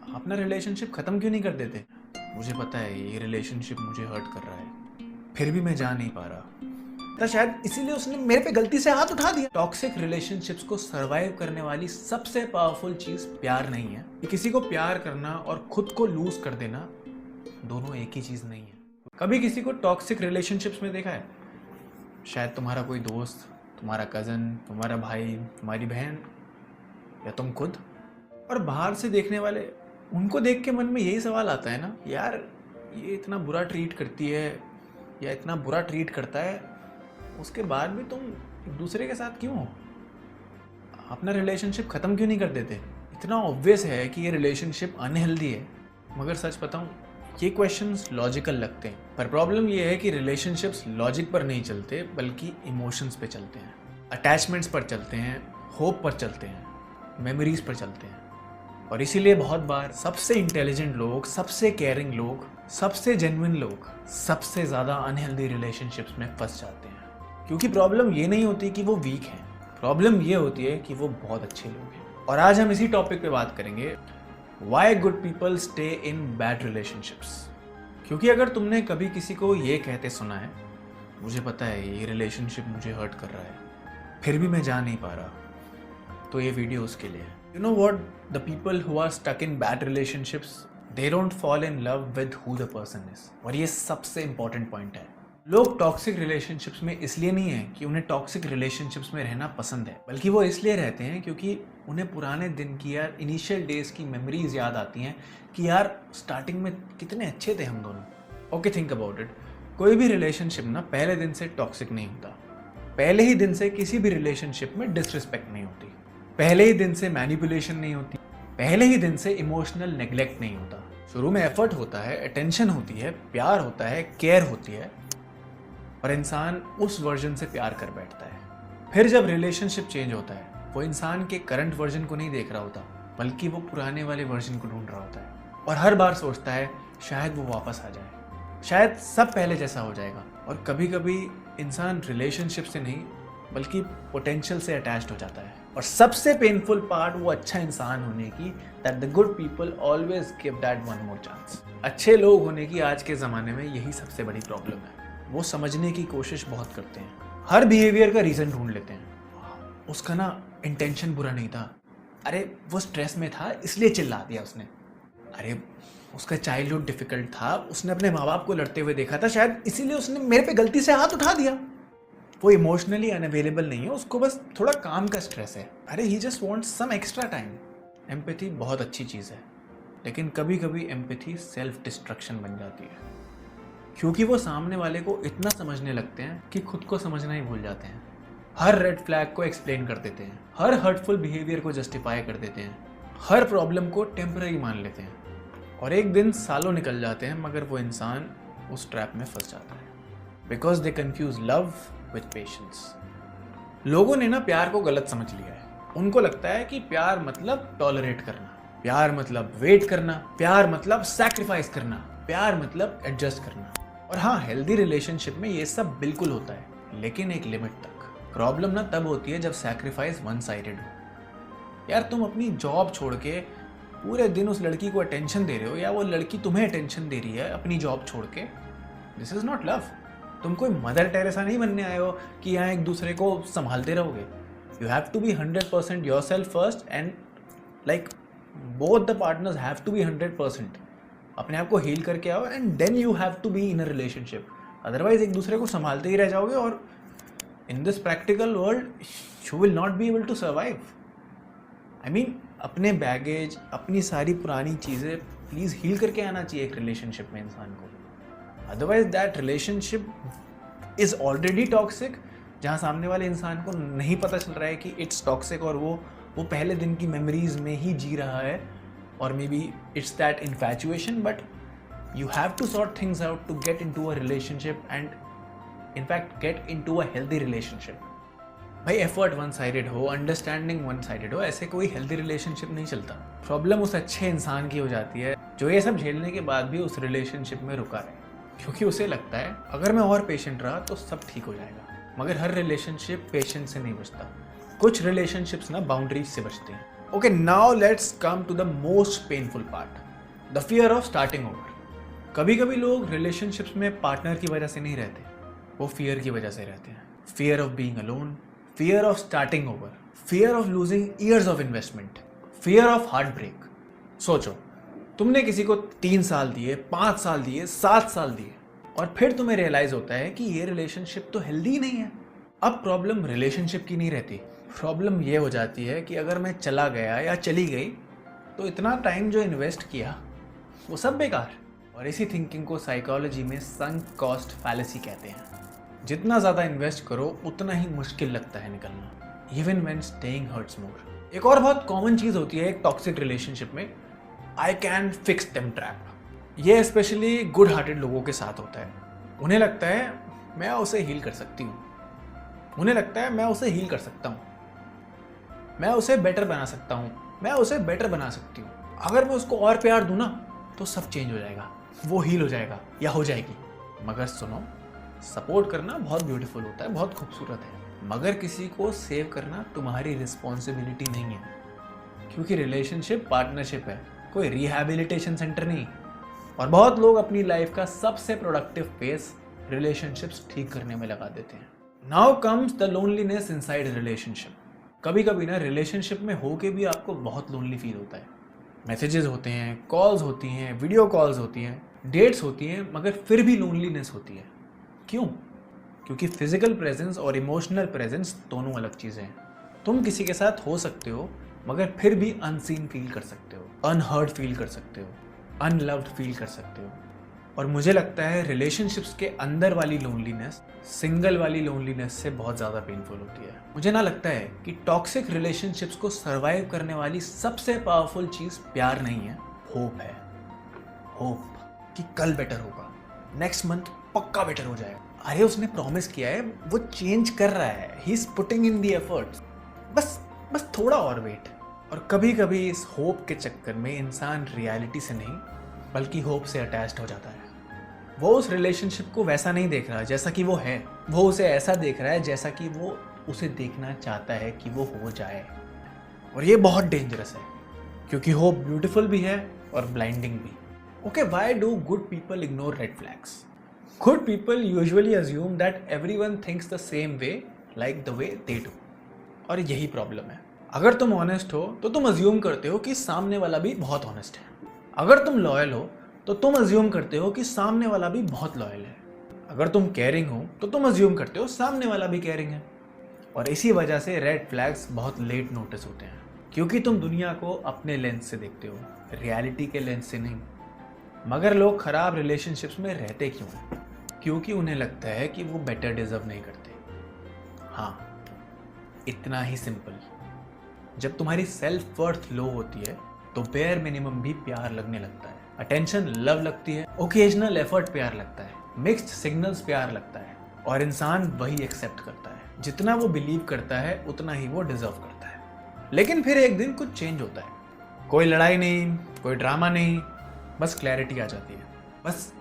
अपना रिलेशनशिप ख़त्म क्यों नहीं कर देते? मुझे पता है ये रिलेशनशिप मुझे हर्ट कर रहा है, फिर भी मैं जा नहीं पा रहा। तो शायद इसीलिए उसने मेरे पे गलती से हाथ उठा दिया। टॉक्सिक रिलेशनशिप्स को सरवाइव करने वाली सबसे पावरफुल चीज़ प्यार नहीं है। कि किसी को प्यार करना और खुद को लूज कर देना दोनों एक ही चीज़ नहीं है। कभी किसी को टॉक्सिक रिलेशनशिप्स में देखा है? शायद तुम्हारा कोई दोस्त, तुम्हारा कज़न, तुम्हारा भाई, तुम्हारी बहन या तुम खुद। और बाहर से देखने वाले, उनको देख के मन में यही सवाल आता है ना, यार ये इतना बुरा ट्रीट करती है या इतना बुरा ट्रीट करता है, उसके बाद भी तुम एक दूसरे के साथ क्यों हो? अपना रिलेशनशिप ख़त्म क्यों नहीं कर देते? इतना ऑब्वियस है कि ये रिलेशनशिप अनहेल्दी है, मगर सच बताऊं ये क्वेश्चंस लॉजिकल लगते हैं। पर प्रॉब्लम ये है कि रिलेशनशिप्स लॉजिक पर नहीं चलते बल्कि इमोशंस पे चलते हैं, अटैचमेंट्स पर चलते हैं, होप पर चलते हैं, मेमोरीज पर चलते हैं। और इसीलिए बहुत बार सबसे इंटेलिजेंट लोग, सबसे केयरिंग लोग, सबसे जेन्युइन लोग सबसे ज़्यादा अनहेल्दी रिलेशनशिप्स में फंस जाते हैं। क्योंकि प्रॉब्लम ये नहीं होती कि वो वीक हैं, प्रॉब्लम ये होती है कि वो बहुत अच्छे लोग हैं। और आज हम इसी टॉपिक पे बात करेंगे, why good people stay in bad relationships. क्योंकि अगर तुमने कभी किसी को ये कहते सुना है, मुझे पता है ये रिलेशनशिप मुझे हर्ट कर रहा है, फिर भी मैं जा नहीं पा रहा, तो ये वीडियो उसके लिए है। You know what? The people who are stuck in bad relationships, they don't fall in love with who the person is. और ये सबसे important point है। लोग टॉक्सिक रिलेशनशिप्स में इसलिए नहीं है कि उन्हें टॉक्सिक रिलेशनशिप्स में रहना पसंद है, बल्कि वो इसलिए रहते हैं क्योंकि उन्हें पुराने दिन की या इनिशियल डेज की मेमोरीज याद आती हैं कि यार स्टार्टिंग में कितने अच्छे थे हम दोनों। Okay, think about it. कोई भी रिलेशनशिप ना पहले दिन से टॉक्सिक नहीं होता। पहले ही दिन से किसी भी रिलेशनशिप में डिसरिस्पेक्ट नहीं होती, पहले ही दिन से मैनिपुलेशन नहीं होती, पहले ही दिन से इमोशनल नेग्लेक्ट नहीं होता। शुरू में एफर्ट होता है, अटेंशन होती है, प्यार होता है, केयर होती है, और इंसान उस वर्जन से प्यार कर बैठता है। फिर जब रिलेशनशिप चेंज होता है, वो इंसान के करंट वर्जन को नहीं देख रहा होता, बल्कि वो पुराने वाले वर्जन को ढूंढ रहा होता है। और हर बार सोचता है शायद वो वापस आ जाए, शायद सब पहले जैसा हो जाएगा। और कभी कभी इंसान रिलेशनशिप से नहीं बल्कि पोटेंशियल से अटैच्ड हो जाता है। और सबसे पेनफुल पार्ट वो अच्छा इंसान होने की, that the good people always give that one more chance. अच्छे लोग होने की आज के ज़माने में यही सबसे बड़ी प्रॉब्लम है। वो समझने की कोशिश बहुत करते हैं, हर बिहेवियर का रीज़न ढूंढ लेते हैं। उसका ना इंटेंशन बुरा नहीं था, अरे वो स्ट्रेस में था इसलिए चिल्ला दिया उसने, अरे उसका चाइल्डहुड डिफिकल्ट था, उसने अपने माँ बाप को लड़ते हुए देखा था, शायद इसीलिए उसने मेरे पे गलती से हाथ उठा दिया। वो इमोशनली अनअवेलेबल नहीं है, उसको बस थोड़ा काम का स्ट्रेस है, अरे he just wants some extra time. Empathy बहुत अच्छी चीज़ है, लेकिन कभी कभी एम्पैथी सेल्फ डिस्ट्रक्शन बन जाती है, क्योंकि वो सामने वाले को इतना समझने लगते हैं कि खुद को समझना ही भूल जाते हैं। हर रेड फ्लैग को एक्सप्लेन कर देते हैं, हर हर्टफुल बिहेवियर को जस्टिफाई कर देते हैं, हर प्रॉब्लम को टेम्पररी मान लेते हैं, और एक दिन सालों निकल जाते हैं मगर वो इंसान उस ट्रैप में फंस जाता है। Because they confuse love with patience. लोगों ने ना प्यार को गलत समझ लिया है। उनको लगता है कि प्यार मतलब टॉलरेट करना, प्यार मतलब वेट करना, प्यार मतलब सैक्रिफाइस करना, प्यार मतलब एडजस्ट करना। और हाँ, हेल्दी रिलेशनशिप में ये सब बिल्कुल होता है, लेकिन एक लिमिट तक। प्रॉब्लम ना तब होती है जब सैक्रिफाइस वन साइडेड हो। यार तुम अपनी जॉब छोड़ के पूरे दिन उस लड़की को अटेंशन दे रहे हो, या वो लड़की तुम्हें अटेंशन दे रही है अपनी जॉब छोड़ के, दिस इज नॉट लव। तुम कोई मदर टेरेसा नहीं बनने आए हो कि यहाँ एक दूसरे को संभालते रहोगे। You have to be 100% yourself first, and like both the partners have to be 100%। अपने आप को हील करके आओ, and then you have to be in a relationship. Otherwise एक दूसरे को संभालते ही रह जाओगे, और in this practical world you will not be able to survive. I mean, अपने बैगेज, अपनी सारी पुरानी चीज़ें प्लीज़ हील करके आना चाहिए एक रिलेशनशिप में इंसान को। Otherwise that relationship is already toxic, जहाँ सामने वाले इंसान को नहीं पता चल रहा है कि इट्स टॉक्सिक, और वो पहले दिन की मेमोरीज में ही जी रहा है, और maybe it's that infatuation. But you have to sort things out to get into a relationship, and in fact get into a healthy relationship. भाई एफर्ट वन साइडेड हो, अंडरस्टैंडिंग वन साइडेड हो, ऐसे कोई healthy relationship नहीं चलता। Problem उस अच्छे इंसान की हो जाती है जो ये सब झेलने के बाद भी उस रिलेशनशिप में रुका रहे, क्योंकि उसे लगता है अगर मैं और पेशेंट रहा तो सब ठीक हो जाएगा। मगर हर रिलेशनशिप पेशेंस से नहीं बचता। कुछ रिलेशनशिप्स ना बाउंड्रीज से बचते हैं, okay, now let's come to the most painful part, the fear of starting over. कभी कभी लोग रिलेशनशिप्स में पार्टनर की वजह से नहीं रहते, वो फियर की वजह से रहते हैं। Fear of being alone, fear of starting over, fear of losing years of investment, fear of heartbreak. सोचो, तुमने किसी को 3 साल दिए, 5 साल दिए, 7 साल दिए, और फिर तुम्हें रियलाइज होता है कि ये रिलेशनशिप तो हेल्दी नहीं है। अब प्रॉब्लम रिलेशनशिप की नहीं रहती, प्रॉब्लम ये हो जाती है कि अगर मैं चला गया या चली गई तो इतना टाइम जो इन्वेस्ट किया वो सब बेकार। और इसी थिंकिंग को साइकोलॉजी में संक कॉस्ट फैलेसी कहते हैं। जितना ज़्यादा इन्वेस्ट करो उतना ही मुश्किल लगता है निकलना, इवन व्हेन स्टेइंग हर्ट्स मोर। एक और बहुत कॉमन चीज़ होती है एक टॉक्सिक रिलेशनशिप में, I can fix them trap. ये स्पेशली गुड हार्टेड लोगों के साथ होता है। उन्हें लगता है मैं उसे हील कर सकती हूँ, उन्हें लगता है मैं उसे हील कर सकता हूँ, मैं उसे बेटर बना सकता हूँ, मैं उसे बेटर बना सकती हूँ। अगर मैं उसको और प्यार दूँ ना तो सब चेंज हो जाएगा, वो हील हो जाएगा या हो जाएगी। मगर सुनो, सपोर्ट करना बहुत ब्यूटीफुल होता है, बहुत खूबसूरत है, मगर किसी को सेव करना तुम्हारी रिस्पॉन्सिबिलिटी नहीं है, क्योंकि रिलेशनशिप पार्टनरशिप है, कोई रिहैबिलिटेशन सेंटर नहीं। और बहुत लोग अपनी लाइफ का सबसे प्रोडक्टिव फेज रिलेशनशिप्स ठीक करने में लगा देते हैं। Now comes the loneliness inside relationship. कभी कभी ना रिलेशनशिप में होके भी आपको बहुत लोनली फील होता है। मैसेजेस होते हैं, कॉल्स होती हैं, वीडियो कॉल्स होती हैं, डेट्स होती हैं, मगर फिर भी लोनलीनेस होती है। क्यों? क्योंकि फिजिकल प्रेजेंस और इमोशनल प्रेजेंस दोनों अलग चीज़ें हैं। तुम किसी के साथ हो सकते हो मगर फिर भी अनसीन फील कर सकते हो, अनहर्ड फील कर सकते हो, अनलव्ड फील कर सकते हो। और मुझे लगता है रिलेशनशिप्स के अंदर वाली लोनलीनेस सिंगल वाली लोनलीनेस से बहुत ज़्यादा पेनफुल होती है। मुझे ना लगता है कि टॉक्सिक रिलेशनशिप्स को सर्वाइव करने वाली सबसे पावरफुल चीज़ प्यार नहीं है, होप है। होप कि कल बेटर होगा, नेक्स्ट मंथ पक्का बेटर हो जाएगा। अरे उसने प्रॉमिस किया है, वो चेंज कर रहा है, he is putting in the efforts, बस थोड़ा और वेट। और कभी कभी इस होप के चक्कर में इंसान रियलिटी से नहीं बल्कि होप से अटैच्ड हो जाता है। वो उस रिलेशनशिप को वैसा नहीं देख रहा जैसा कि वो है, वो उसे ऐसा देख रहा है जैसा कि वो उसे देखना चाहता है कि वो हो जाए। और ये बहुत डेंजरस है, क्योंकि होप ब्यूटीफुल भी है और ब्लाइंडिंग भी। Okay, why do good people ignore red flags? Good people usually assume that everyone thinks the same way like the way they do. और यही प्रॉब्लम है। अगर तुम ऑनेस्ट हो तो तुम अज्यूम करते हो कि सामने वाला भी बहुत ऑनेस्ट है। अगर तुम लॉयल हो तो तुम अज्यूम करते हो कि सामने वाला भी बहुत लॉयल है। अगर तुम केयरिंग हो तो तुम अज्यूम करते हो सामने वाला भी केयरिंग है। और इसी वजह से रेड फ्लैग्स बहुत लेट नोटिस होते हैं, क्योंकि तुम दुनिया को अपने लेंस से देखते हो, रियलिटी के लेंस से नहीं। मगर लोग खराब रिलेशनशिप्स में रहते क्यों हैं? क्योंकि उन्हें लगता है कि वो बेटर डिजर्व नहीं करते। हाँ, इतना ही सिंपल। जब तुम्हारी सेल्फ वर्थ लो होती है तो बेयर मिनिमम भी प्यार लगने लगता है, अटेंशन लव लगती है, ओकेजनल एफर्ट प्यार लगता है, मिक्स्ड सिग्नल्स प्यार लगता है, और इंसान वही एक्सेप्ट करता है। जितना वो बिलीव करता है उतना ही वो डिजर्व करता है। लेकिन फिर एक दिन कुछ चेंज होता है। कोई लड़ाई नहीं, कोई ड्रामा नहीं, बस क्लैरिटी आ जाती है। बस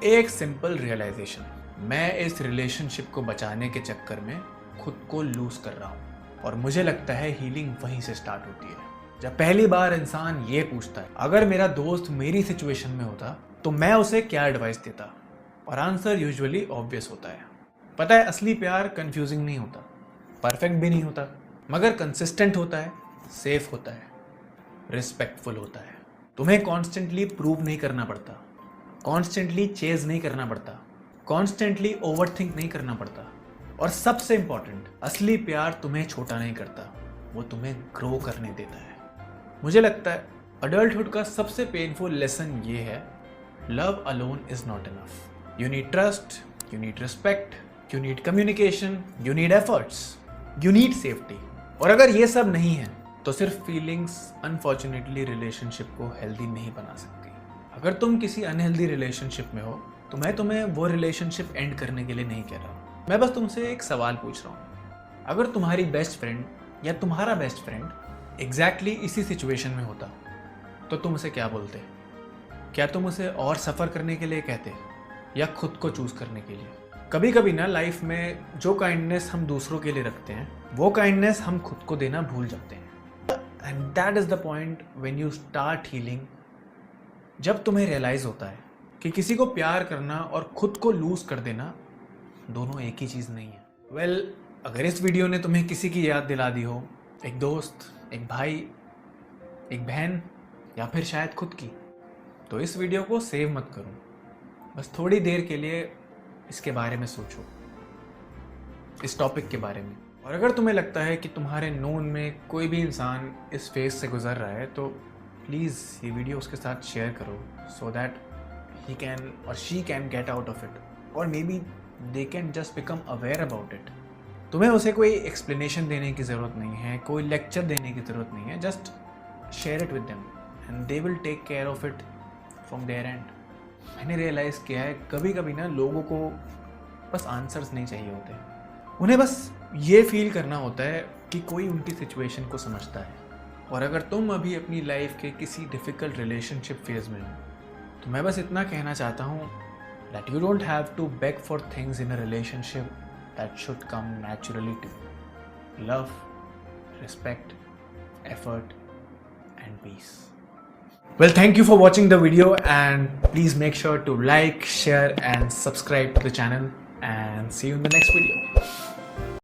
एक सिंपल रियलाइजेशन, मैं इस रिलेशनशिप को बचाने के चक्कर में खुद को लूज कर रहा हूँ। और मुझे लगता है हीलिंग वहीं से स्टार्ट होती है, जब पहली बार इंसान ये पूछता है, अगर मेरा दोस्त मेरी सिचुएशन में होता तो मैं उसे क्या एडवाइस देता? और आंसर यूजुअली ऑब्वियस होता है। पता है, असली प्यार कंफ्यूजिंग नहीं होता, परफेक्ट भी नहीं होता, मगर कंसिस्टेंट होता है, सेफ होता है, रिस्पेक्टफुल होता है। तुम्हें कॉन्स्टेंटली प्रूव नहीं करना पड़ता, कॉन्स्टेंटली चेज नहीं करना पड़ता, कॉन्स्टेंटली ओवरथिंक नहीं करना पड़ता। और सबसे इंपॉर्टेंट, असली प्यार तुम्हें छोटा नहीं करता, वो तुम्हें ग्रो करने देता है। मुझे लगता है अडल्टहुड का सबसे पेनफुल लेसन ये है, love alone is not enough. You need trust, you need respect, you need communication, you need efforts, you need safety. और अगर ये सब नहीं है तो सिर्फ फीलिंग्स अनफॉर्चुनेटली रिलेशनशिप को हेल्दी नहीं बना सकती। अगर तुम किसी अनहेल्दी रिलेशनशिप में हो तो मैं तुम्हें वो रिलेशनशिप एंड करने के लिए नहीं कह रहा हूँ। मैं बस तुमसे एक सवाल पूछ रहा हूँ, अगर तुम्हारी बेस्ट फ्रेंड या तुम्हारा बेस्ट फ्रेंड एग्जैक्टली इसी सिचुएशन में होता तो तुम उसे क्या बोलते? क्या तुम उसे और सफ़र करने के लिए कहते या खुद को चूज़ करने के लिए? कभी कभी ना लाइफ में जो काइंडनेस हम दूसरों के लिए रखते हैं वो काइंडनेस हम खुद को देना भूल जाते हैं। And that is the point when you start healing, जब तुम्हें रियलाइज़ होता है कि किसी को प्यार करना और खुद को लूज़ कर देना दोनों एक ही चीज़ नहीं है। वेल, अगर इस वीडियो ने तुम्हें किसी की याद दिला दी हो, एक दोस्त, एक भाई, एक बहन या फिर शायद खुद की, तो इस वीडियो को सेव मत करो। बस थोड़ी देर के लिए इसके बारे में सोचो, इस टॉपिक के बारे में। और अगर तुम्हें लगता है कि तुम्हारे नोन में कोई भी इंसान इस फेज से गुजर रहा है तो प्लीज़ ये वीडियो उसके साथ शेयर करो, so that he can or she can get out of it, और maybe they can just become aware about it. तुम्हें उसे कोई एक्सप्लेनेशन देने की ज़रूरत नहीं है, कोई लेक्चर देने की ज़रूरत नहीं है, just share it with them and they will take care of it from there end. मैंने रियलाइज़ किया है कभी कभी ना लोगों को बस आंसर्स नहीं चाहिए होते, उन्हें बस ये फील करना होता है कि कोई उनकी सिचुएशन को समझता है। और अगर तुम अभी अपनी लाइफ के किसी डिफ़िकल्ट रिलेशनशिप फेज में हो तो मैं बस इतना कहना चाहता हूँ that you don't have to beg for things in a relationship that should come naturally to you. Love, respect, effort and peace. Well, thank you for watching the video and please make sure to like, share and subscribe to the channel and see you in the next video.